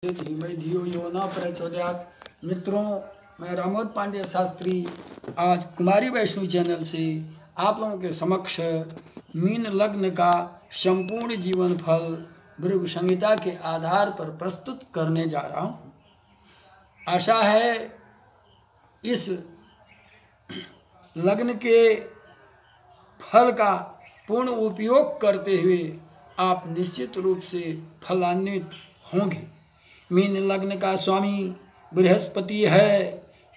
धीमहि धियो यो न प्रचोदयात्। मित्रों, मैं रामोद पांडे शास्त्री आज कुमारी वैष्णवी चैनल से आप लोगों के समक्ष मीन लग्न का संपूर्ण जीवन फल भृगु संहिता के आधार पर प्रस्तुत करने जा रहा हूँ। आशा है इस लग्न के फल का पूर्ण उपयोग करते हुए आप निश्चित रूप से फलान्वित होंगे। मीन लग्न का स्वामी बृहस्पति है।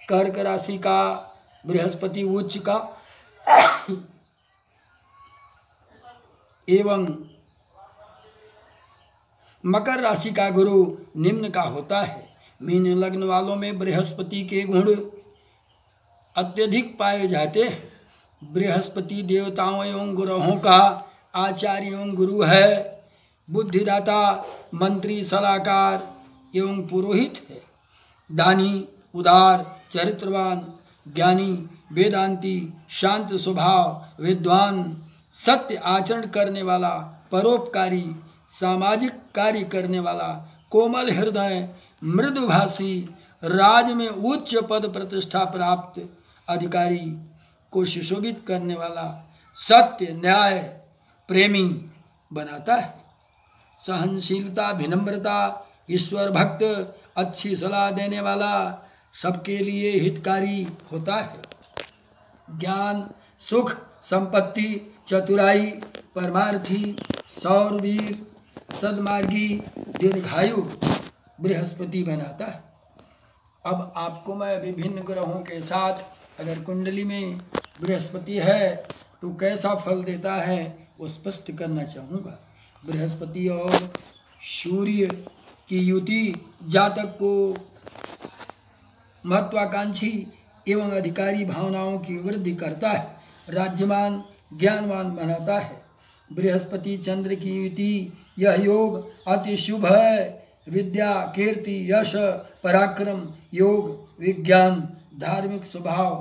कर्क राशि का बृहस्पति उच्च का एवं मकर राशि का गुरु निम्न का होता है। मीन लग्न वालों में बृहस्पति के गुण अत्यधिक पाए जाते हैं। बृहस्पति देवताओं एवं ग्रहों का आचार्य एवं गुरु है। बुद्धिदाता, मंत्री, सलाहकार एवं पुरोहित है। दानी, उदार, चरित्रवान, ज्ञानी, वेदांती, शांत स्वभाव, विद्वान, सत्य आचरण करने वाला, परोपकारी, सामाजिक कार्य करने वाला, कोमल हृदय, मृदुभाषी, राज में उच्च पद प्रतिष्ठा प्राप्त अधिकारी को सुशोभित करने वाला, सत्य, न्याय, प्रेमी बनाता है। सहनशीलता, विनम्रता, ईश्वर भक्त, अच्छी सलाह देने वाला, सबके लिए हितकारी होता है। ज्ञान, सुख, संपत्ति, चतुराई, परमार्थी, शौरवीर, सद्मार्गी, दीर्घायु बृहस्पति बनाता है। अब आपको मैं विभिन्न ग्रहों के साथ अगर कुंडली में बृहस्पति है तो कैसा फल देता है वो स्पष्ट करना चाहूँगा। बृहस्पति और सूर्य की युति जातक को महत्वाकांक्षी एवं अधिकारी भावनाओं की वृद्धि करता है। राज्यवान, ज्ञानवान बनाता है। बृहस्पति चंद्र की युति यह योग अति शुभ है। विद्या, कीर्ति, यश, पराक्रम, योग, विज्ञान, धार्मिक स्वभाव,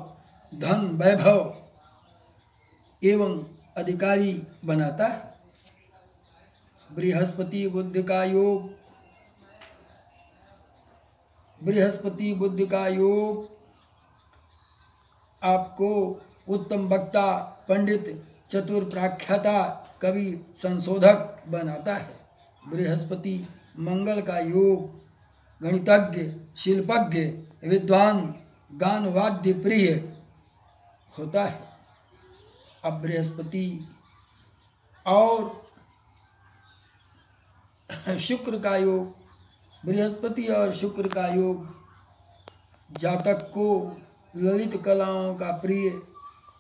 धन, वैभव एवं अधिकारी बनाता है। बृहस्पति बुद्ध का योग, बृहस्पति बुद्ध का योग आपको उत्तम वक्ता, पंडित, चतुर, प्रख्याता, कवि, संशोधक बनाता है। बृहस्पति मंगल का योग गणितज्ञ, शिल्पज्ञ, विद्वान, गान वाद्य प्रिय होता है। अब बृहस्पति और शुक्र का योग, बृहस्पति और शुक्र का योग जातक को ललित कलाओं का प्रिय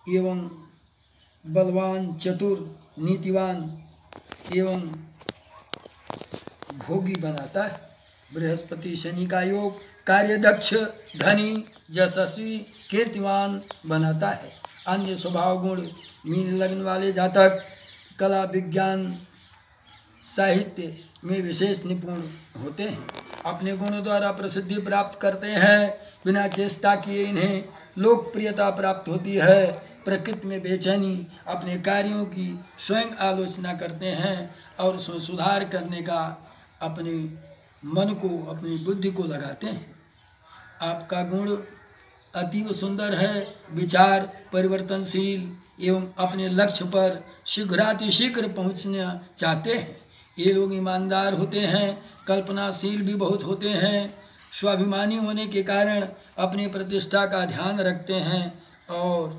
एवं बलवान, चतुर, नीतिवान एवं भोगी बनाता है। बृहस्पति शनि का योग कार्यदक्ष, धनी, यशस्वी, कीर्तिवान बनाता है। अन्य स्वभाव गुण मीन लग्न वाले जातक कला, विज्ञान, साहित्य में विशेष निपुण होते हैं। अपने गुणों द्वारा प्रसिद्धि प्राप्त करते हैं। बिना चेष्टा किए इन्हें लोकप्रियता प्राप्त होती है। प्रकृति में बेचैनी, अपने कार्यों की स्वयं आलोचना करते हैं और उसमें सुधार करने का अपने मन को, अपनी बुद्धि को लगाते हैं। आपका गुण अतीव सुंदर है। विचार परिवर्तनशील एवं अपने लक्ष्य पर शीघ्रातिशीघ्र पहुंचना चाहते हैं। ये लोग ईमानदार होते हैं, कल्पनाशील भी बहुत होते हैं। स्वाभिमानी होने के कारण अपनी प्रतिष्ठा का ध्यान रखते हैं और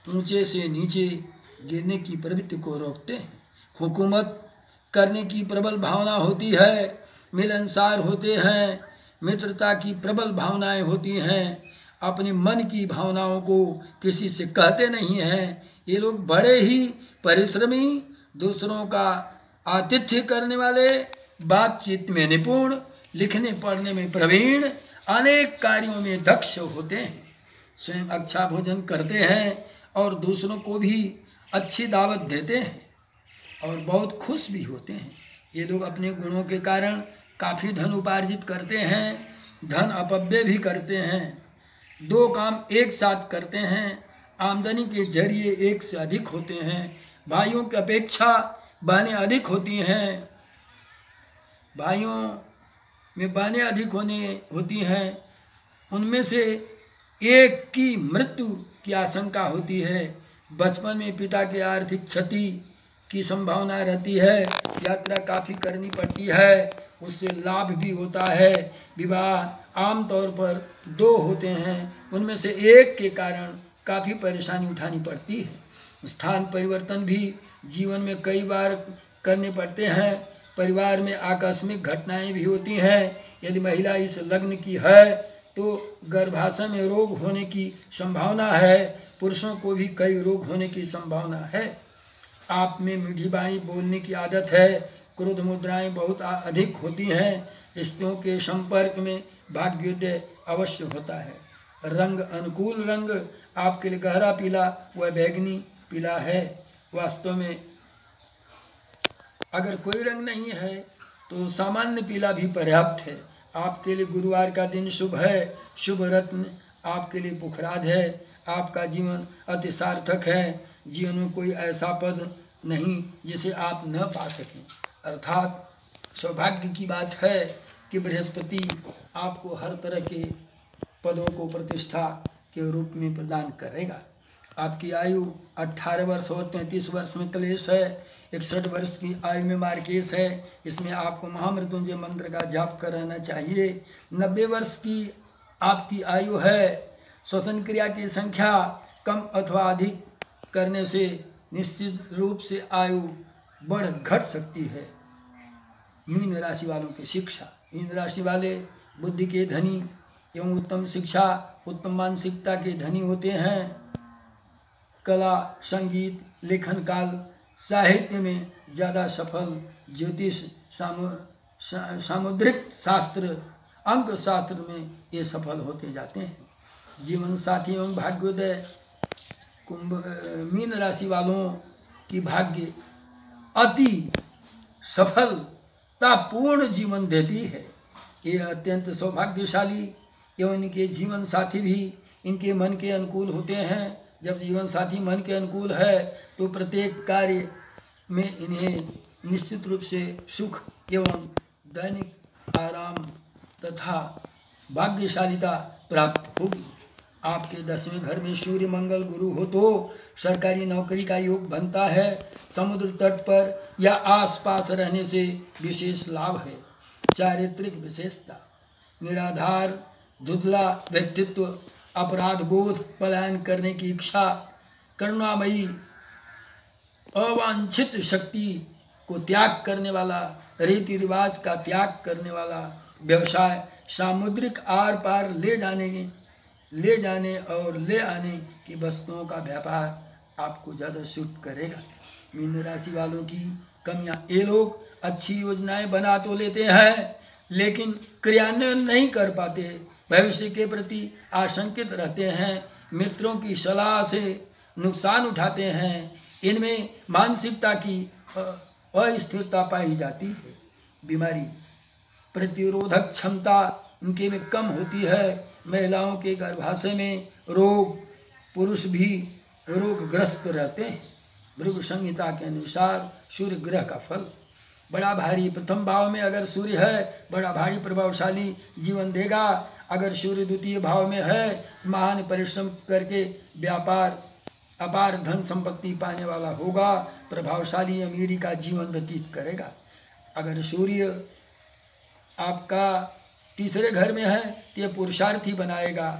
ऊंचे से नीचे गिरने की प्रवृत्ति को रोकते हैं। हुकूमत करने की प्रबल भावना होती है। मिलनसार होते हैं। मित्रता की प्रबल भावनाएं होती हैं। अपने मन की भावनाओं को किसी से कहते नहीं हैं। ये लोग बड़े ही परिश्रमी, दूसरों का आतिथ्य करने वाले, बातचीत में निपुण, लिखने पढ़ने में प्रवीण, अनेक कार्यों में दक्ष होते हैं। स्वयं अच्छा भोजन करते हैं और दूसरों को भी अच्छी दावत देते हैं और बहुत खुश भी होते हैं। ये लोग अपने गुणों के कारण काफ़ी धन उपार्जित करते हैं। धन अपव्यय भी करते हैं। दो काम एक साथ करते हैं। आमदनी के जरिए एक से अधिक होते हैं। भाइयों की अपेक्षा बहनें अधिक होती हैं। भाइयों में बानें अधिक होती हैं, उनमें से एक की मृत्यु की आशंका होती है। बचपन में पिता की आर्थिक क्षति की संभावना रहती है। यात्रा काफ़ी करनी पड़ती है, उससे लाभ भी होता है। विवाह आमतौर पर 2 होते हैं, उनमें से एक के कारण काफ़ी परेशानी उठानी पड़ती है। स्थान परिवर्तन भी जीवन में कई बार करने पड़ते हैं। परिवार में आकस्मिक घटनाएं भी होती हैं। यदि महिला इस लग्न की है तो गर्भाशय में रोग होने की संभावना है। पुरुषों को भी कई रोग होने की संभावना है। आप में मीठी वाणी बोलने की आदत है। क्रोध मुद्राएं बहुत अधिक होती हैं। स्त्रियों के संपर्क में भाग्योदय अवश्य होता है। रंग अनुकूल रंग आपके लिए गहरा पीला व बैंगनी पीला है। वास्तव में अगर कोई रंग नहीं है तो सामान्य पीला भी पर्याप्त है। आपके लिए गुरुवार का दिन शुभ है। शुभ रत्न आपके लिए पुखराज है। आपका जीवन अति सार्थक है। जीवन में कोई ऐसा पद नहीं जिसे आप न पा सकें। अर्थात सौभाग्य की बात है कि बृहस्पति आपको हर तरह के पदों को प्रतिष्ठा के रूप में प्रदान करेगा। आपकी आयु 18 वर्ष और 33 वर्ष में क्लेश है। 61 वर्ष की आयु में मार्केश है। इसमें आपको महामृत्युंजय मंत्र का जाप कराना चाहिए। 90 वर्ष की आपकी आयु है। श्वसन क्रिया की संख्या कम अथवा अधिक करने से निश्चित रूप से आयु बढ़ घट सकती है। मीन राशि वालों की शिक्षा। मीन राशि वाले बुद्धि के धनी एवं उत्तम शिक्षा, उत्तम मानसिकता के धनी होते हैं। कला, संगीत, लेखन काल, साहित्य में ज़्यादा सफल, ज्योतिष, सामुद्रिक शास्त्र, अंक शास्त्र में ये सफल होते जाते हैं। जीवन साथी एवं भाग्योदय मीन राशि वालों की भाग्य अति सफलतापूर्ण जीवन देती है। ये अत्यंत सौभाग्यशाली एवं इनके जीवन साथी भी इनके मन के अनुकूल होते हैं। जब जीवन साथी मन के अनुकूल है तो प्रत्येक कार्य में इन्हें निश्चित रूप से सुख एवं दैनिक आराम तथा भाग्यशालिता प्राप्त होगी। आपके 10वें घर में सूर्य मंगल गुरु हो तो सरकारी नौकरी का योग बनता है। समुद्र तट पर या आसपास रहने से विशेष लाभ है। चारित्रिक विशेषता, निराधार धुंधला व्यक्तित्व, अपराध बोध, पलायन करने की इच्छा, करुणामयी, अवांछित शक्ति को त्याग करने वाला, रीति रिवाज का त्याग करने वाला व्यवसाय, सामुद्रिक आर पार ले जाने और ले आने की वस्तुओं का व्यापार आपको ज़्यादा सूट करेगा। मीन राशि वालों की कमियां, ये लोग अच्छी योजनाएं बना तो लेते हैं लेकिन क्रियान्वयन नहीं कर पाते। भविष्य के प्रति आशंकित रहते हैं। मित्रों की सलाह से नुकसान उठाते हैं। इनमें मानसिकता की अस्थिरता पाई जाती है। बीमारी, प्रतिरोधक क्षमता इनके में कम होती है। महिलाओं के गर्भाशय में रोग, पुरुष भी रोगग्रस्त रहते हैं। भृगु संहिता के अनुसार सूर्य ग्रह का फल बड़ा भारी, प्रथम भाव में अगर सूर्य है बड़ा भारी प्रभावशाली जीवन देगा। अगर सूर्य द्वितीय भाव में है महान परिश्रम करके व्यापार अपार धन संपत्ति पाने वाला होगा। प्रभावशाली अमीरी का जीवन व्यतीत करेगा। अगर सूर्य आपका तीसरे घर में है तो यह पुरुषार्थी बनाएगा।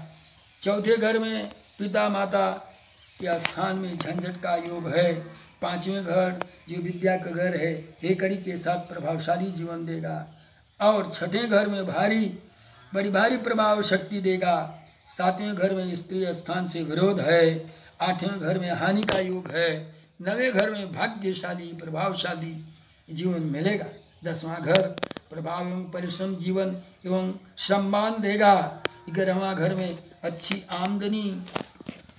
चौथे घर में पिता माता के स्थान में झंझट का योग है। पांचवें घर जो विद्या का घर है हेकड़ी के साथ प्रभावशाली जीवन देगा। और छठे घर में बड़ी भारी प्रभाव शक्ति देगा। सातवें घर में स्त्री स्थान से विरोध है। आठवें घर में हानि का योग है। नवें घर में भाग्यशाली प्रभावशाली जीवन मिलेगा। 10वां घर प्रभाव एवं परिश्रम जीवन एवं सम्मान देगा। 11वां घर में अच्छी आमदनी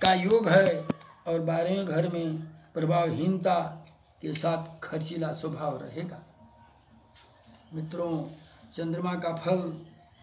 का योग है। और 12वें घर में प्रभावहीनता के साथ खर्चीला स्वभाव रहेगा। मित्रों, चंद्रमा का फल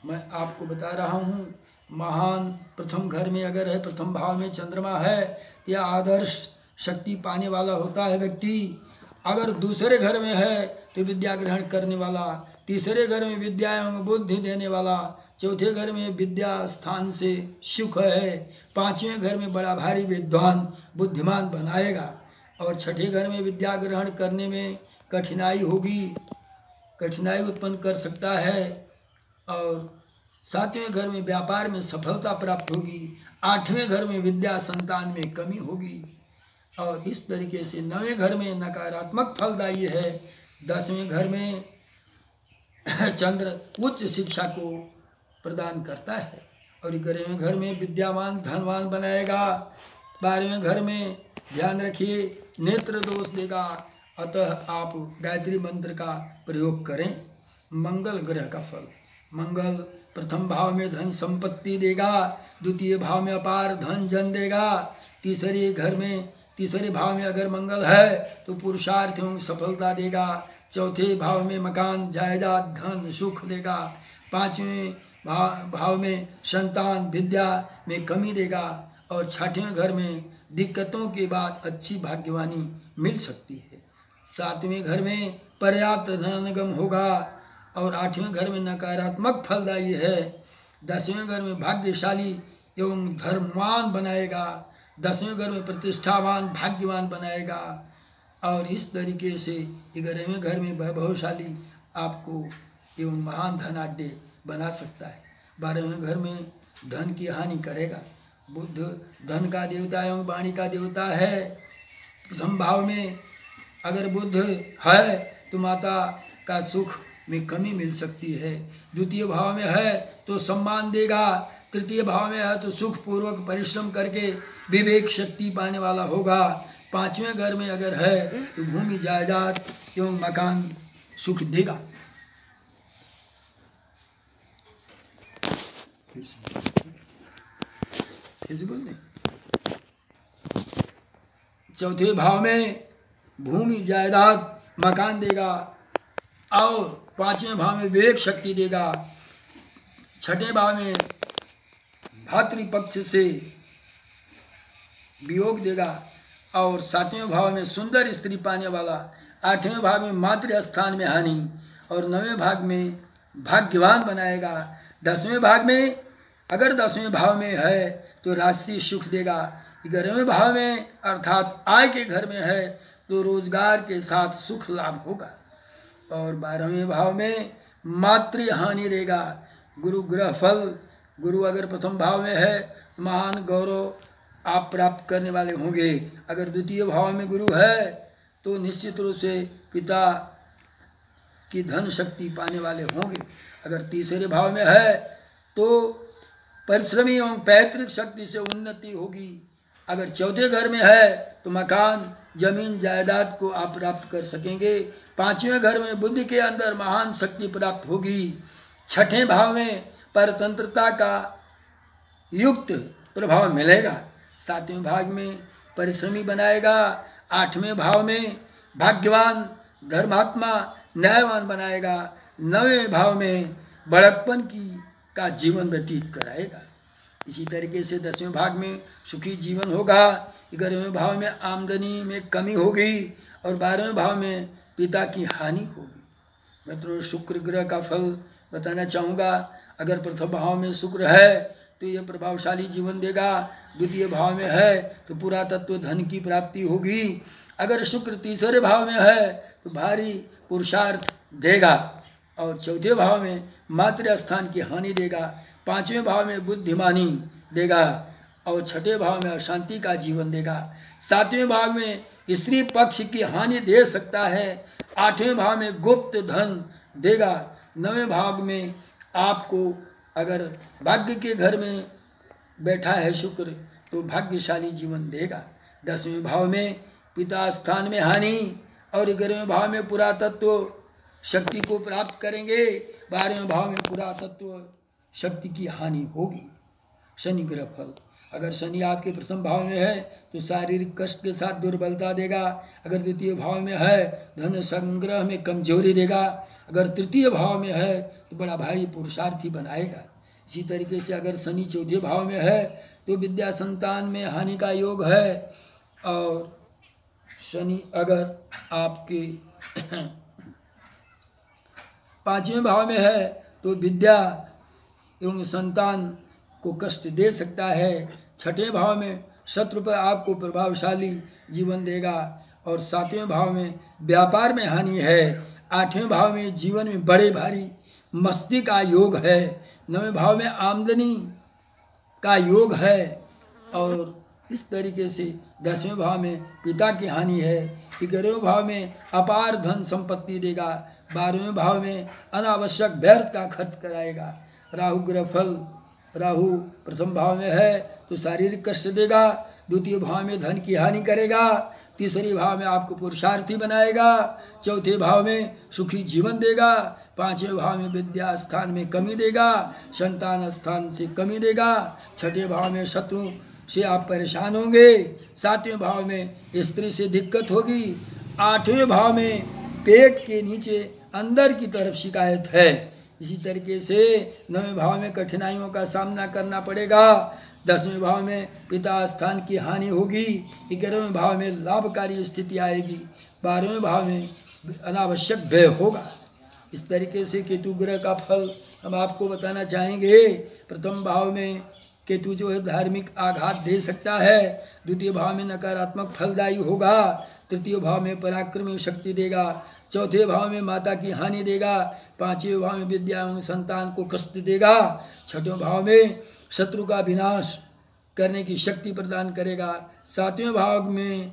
मैं आपको बता रहा हूँ। महान प्रथम घर में अगर है, प्रथम भाव में चंद्रमा है, यह आदर्श शक्ति पाने वाला होता है व्यक्ति। अगर दूसरे घर में है तो विद्या ग्रहण करने वाला, तीसरे घर में विद्या एवं बुद्धि देने वाला, चौथे घर में विद्या स्थान से सुख है, पांचवें घर में बड़ा भारी विद्वान बुद्धिमान बनाएगा, और छठे घर में विद्या ग्रहण करने में कठिनाई होगी, कठिनाई उत्पन्न कर सकता है, और सातवें घर में व्यापार में सफलता प्राप्त होगी, आठवें घर में विद्या संतान में कमी होगी, और इस तरीके से नवें घर में नकारात्मक फलदायी है। 10वें घर में चंद्र उच्च शिक्षा को प्रदान करता है, और 11वें घर में विद्यावान धनवान बनाएगा। 12वें घर में ध्यान रखिए नेत्र दोष देगा, अतः आप गायत्री मंत्र का प्रयोग करें। मंगल ग्रह का फल, मंगल प्रथम भाव में धन संपत्ति देगा, द्वितीय भाव में अपार धन जन देगा, तीसरे भाव में अगर मंगल है तो पुरुषार्थ एवं सफलता देगा, चौथे भाव में मकान जायदाद धन सुख देगा, पांचवें भाव में संतान विद्या में कमी देगा, और छठवें घर में दिक्कतों के बाद अच्छी भाग्यवानी मिल सकती है। सातवें घर में पर्याप्त धनगम होगा, और आठवें घर में नकारात्मक फलदायी है। 10वें घर में भाग्यशाली एवं धर्मवान बनाएगा, 10वें घर में प्रतिष्ठावान भाग्यवान बनाएगा, और इस तरीके से 11वें घर में वैभवशाली आपको एवं महान धनाढ्य बना सकता है। 12वें घर में धन की हानि करेगा। बुध धन का देवता एवं वाणी का देवता है। प्रथम भाव में अगर बुध है तो माता का सुख में कमी मिल सकती है, द्वितीय भाव में है तो सम्मान देगा, तृतीय भाव में है तो सुख पूर्वक परिश्रम करके विवेक शक्ति पाने वाला होगा, पांचवें घर में अगर है तो भूमि जायदाद एवं मकान सुख देगा। चौथे भाव में भूमि जायदाद मकान देगा, और पांचवें भाव में विवेक शक्ति देगा, छठे भाव में भातृपक्ष से वियोग देगा, और सातवें भाव में सुंदर स्त्री पाने वाला, आठवें भाव में मातृ स्थान में हानि, और नवें भाग में भाग्यवान बनाएगा। 10वें भाग में अगर 10वें भाव में है तो राशि सुख देगा, 11वें भाव में अर्थात आय के घर में है तो रोजगार के साथ सुख लाभ होगा, और 12वें भाव में मातृ हानि देगा। गुरु ग्रह फल, गुरु अगर प्रथम भाव में है तो महान गौरव आप प्राप्त करने वाले होंगे, अगर द्वितीय भाव में गुरु है तो निश्चित रूप से पिता की धन शक्ति पाने वाले होंगे, अगर तीसरे भाव में है तो परिश्रमी एवं पैतृक शक्ति से उन्नति होगी, अगर चौथे घर में है तो मकान जमीन जायदाद को आप प्राप्त कर सकेंगे, पांचवें घर में बुद्धि के अंदर महान शक्ति प्राप्त होगी, छठे भाव में परतंत्रता का युक्त प्रभाव मिलेगा, सातवें भाग में परिश्रमी बनाएगा, आठवें भाव में भाग्यवान धर्मात्मा न्यायवान बनाएगा, नवें भाव में बड़प्पन का जीवन व्यतीत कराएगा। इसी तरीके से 10वें भाग में सुखी जीवन होगा, 11वें भाव में आमदनी में कमी होगी, और 12वें भाव में पिता की हानि होगी। मैं तो शुक्र ग्रह का फल बताना चाहूँगा। अगर प्रथम भाव में शुक्र है तो यह प्रभावशाली जीवन देगा, द्वितीय भाव में है तो पूरा तत्व धन की प्राप्ति होगी, अगर शुक्र तीसरे भाव में है तो भारी पुरुषार्थ देगा, और चौथे भाव में मातृ स्थान की हानि देगा, पांचवें भाव में बुद्धिमानी देगा, और छठे भाव में अशांति का जीवन देगा, सातवें भाव में स्त्री पक्ष की हानि दे सकता है, आठवें भाव में गुप्त धन देगा, नवें भाव में आपको अगर भाग्य के घर में बैठा है शुक्र तो भाग्यशाली जीवन देगा, 10वें भाव में पिता स्थान में हानि, और 11वें भाव में पुरातत्व शक्ति को प्राप्त करेंगे, 12वें भाव में पुरातत्व शक्ति की हानि होगी। शनि ग्रह फल, अगर शनि आपके प्रथम भाव में है तो शारीरिक कष्ट के साथ दुर्बलता देगा, अगर द्वितीय भाव में है धन संग्रह में कमजोरी देगा, अगर तृतीय भाव में है तो बड़ा भारी पुरुषार्थी बनाएगा। इसी तरीके से अगर शनि चौथे भाव में है तो विद्या संतान में हानि का योग है, और शनि अगर आपके पांचवें भाव में है तो विद्या एवं संतान को कष्ट दे सकता है। छठवें भाव में शत्रु पर आपको प्रभावशाली जीवन देगा और सातवें भाव में व्यापार में हानि है। आठवें भाव में जीवन में बड़े भारी मस्ती का योग है। नवें भाव में आमदनी का योग है और इस तरीके से 10वें भाव में पिता की हानि है। 11वें भाव में अपार धन संपत्ति देगा। 12वें भाव में अनावश्यक व्यर्थ का खर्च कराएगा। राहु ग्रह फल, राहु प्रथम भाव में है तो शारीरिक कष्ट देगा। द्वितीय भाव में धन की हानि करेगा। तीसरे भाव में आपको पुरुषार्थी बनाएगा। चौथे भाव में सुखी जीवन देगा। पांचवें भाव में विद्या स्थान में कमी देगा, संतान स्थान से कमी देगा। छठे भाव में शत्रु से आप परेशान होंगे। सातवें भाव में स्त्री से दिक्कत होगी। आठवें भाव में पेट के नीचे अंदर की तरफ शिकायत है। इसी तरीके से नवें भाव में कठिनाइयों का सामना करना पड़ेगा। 10वें भाव में पिता स्थान की हानि होगी। 11वें भाव में लाभकारी स्थिति आएगी। 12वें भाव में अनावश्यक व्यय होगा। इस तरीके से केतु ग्रह का फल हम आपको बताना चाहेंगे। प्रथम भाव में केतु जो है धार्मिक आघात दे सकता है। द्वितीय भाव में नकारात्मक फलदायी होगा। तृतीय भाव में पराक्रमी शक्ति देगा। चौथे भाव में माता की हानि देगा। पांचवें भाव में विद्या एवं संतान को कष्ट देगा। छठवें भाव में शत्रु का विनाश करने की शक्ति प्रदान करेगा। सातवें भाव में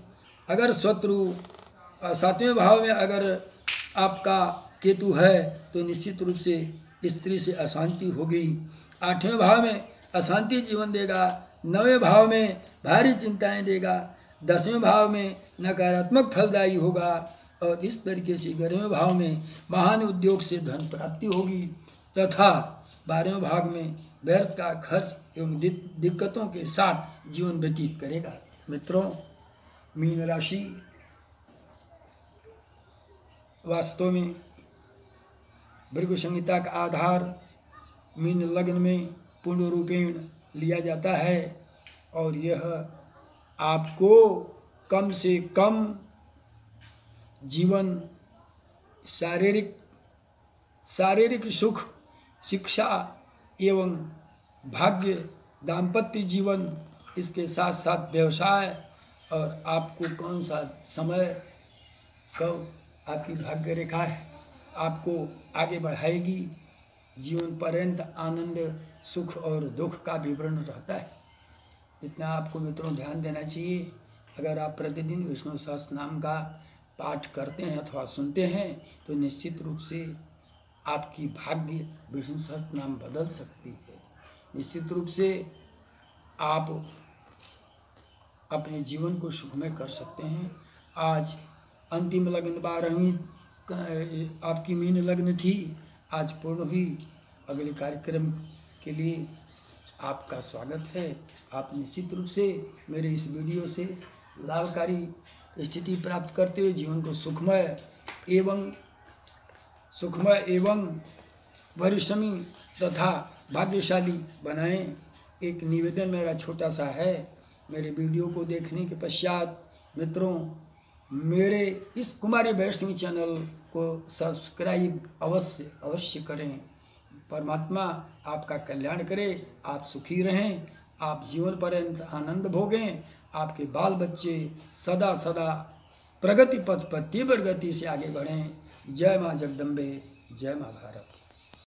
अगर आपका केतु है तो निश्चित रूप से स्त्री से अशांति होगी। आठवें भाव में अशांति जीवन देगा। नवें भाव में भारी चिंताएं देगा। 10वें भाव में नकारात्मक फलदायी होगा और इस तरीके से 11वें भाव में महान उद्योग से धन प्राप्ति होगी तथा 12वें भाव में व्यर्थ का खर्च एवं दिक्कतों के साथ जीवन व्यतीत करेगा। मित्रों, मीन राशि वास्तव में भृगु संहिता का आधार मीन लग्न में पूर्ण रूपेण लिया जाता है और यह आपको कम से कम जीवन, शारीरिक सुख, शिक्षा एवं भाग्य, दाम्पत्य जीवन, इसके साथ साथ व्यवसाय और आपको कौन सा समय कब आपकी भाग्य रेखा है आपको आगे बढ़ाएगी। जीवन पर्यंत आनंद, सुख और दुख का विवरण रहता है। इतना आपको मित्रों ध्यान देना चाहिए। अगर आप प्रतिदिन विष्णु सहस्त्र नाम का पाठ करते हैं अथवा सुनते हैं तो निश्चित रूप से आपकी भाग्य विष्णु सहस्त्र नाम बदल सकती है। निश्चित रूप से आप अपने जीवन को सुखमय कर सकते हैं। आज अंतिम लग्न 12वीं आपकी मीन लग्न थी, आज पूर्ण हुई। अगले कार्यक्रम के लिए आपका स्वागत है। आप निश्चित रूप से मेरे इस वीडियो से लाभकारी स्थिति प्राप्त करते हुए जीवन को सुखमय एवं परिश्रमी तथा भाग्यशाली बनाएं। एक निवेदन मेरा छोटा सा है। मेरे वीडियो को देखने के पश्चात मित्रों मेरे इस कुमारी वैष्णवी चैनल को सब्सक्राइब अवश्य करें। परमात्मा आपका कल्याण करे, आप सुखी रहें, आप जीवन पर्यंत आनंद भोगें, आपके बाल बच्चे सदा सदा प्रगति पथ पर तीव्र गति से आगे बढ़ें। जय माँ जगदम्बे, जय माँ भारत।